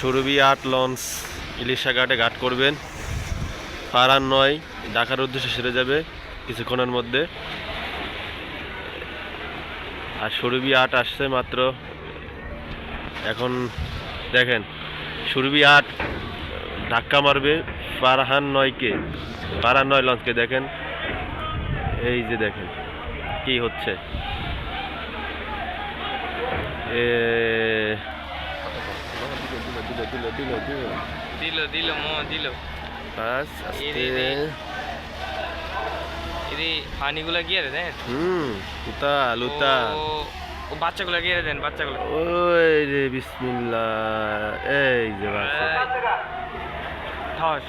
সুরভি ৮ launch Ilisha ঘাটে ঘাট করবেন। ফারহান ৯ ঢাকার উদ্দেশ্যে সেরে যাবে কিছুক্ষণের মধ্যে। আর সুরভি ৮ আসছে মাত্র। এখন দেখেন সুরভি ৮ ধাক্কা মারবে ফারহান ৯কে। ফারহান ৯ লঞ্চকে দেখেন, এই যে দেখেন কি হচ্ছে। পানিগুলা গিয়ে দেন। লুতা লুতা ও বাচ্চাগুলা গিয়ে দেন, বাচ্চাগুলো। ওই রে বিসমিল্লাহ, এই যে বাচ্চা ঠস।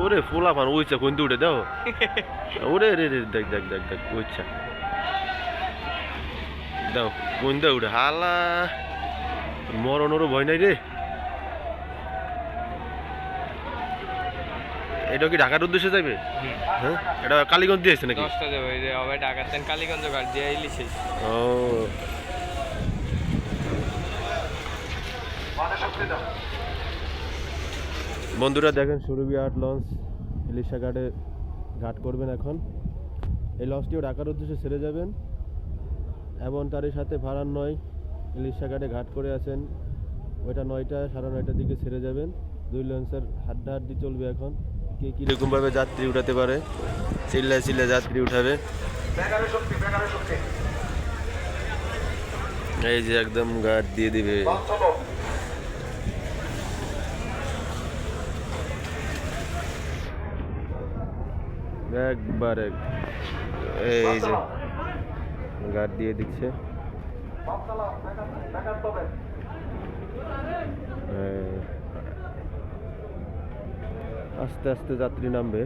ওরে ফুলা পান উইচা কোন উঠে দাও। ওরে রে রে দেখ দেখ দেখ দেখ উইচা দাও কোন দা উঠে হালা মরণেরও ভয় নাই রে। এটা কি ঢাকার উদ্দেশ্যে যাবে? হ্যাঁ, এটা কালীগঞ্জ দিয়েছে নাকি? 10টা যাবে, এই যে হবে ঢাকাতেন কালীগঞ্জ ঘাট দিয়ে ইলিশে। ও বন্ধুরা দেখেন সুরভি ৮ লঞ্চ ইলিশা ঘাটে ঘাট করবেন এখন। এই লঞ্চটিও ঢাকার উদ্দেশ্যে ছেড়ে যাবেন এবং তারই সাথে ফারহান ৯ ইলিশা ঘাটে ঘাট করে আছেন। ওইটা ৯টা ৯:30টার দিকে ছেড়ে যাবেন। দুই লঞ্চের হাড্ডাহাড্ডি চলবে এখন, কে কীরকমভাবে যাত্রী উঠাতে পারে। চিল্লায় চিল্লায় যাত্রী উঠাবে। এই যে একদম ঘাট দিয়ে দিবে। একবারে এই যে ঘাট দিয়ে দিচ্ছে। আস্তে আস্তে যাত্রী নামবে।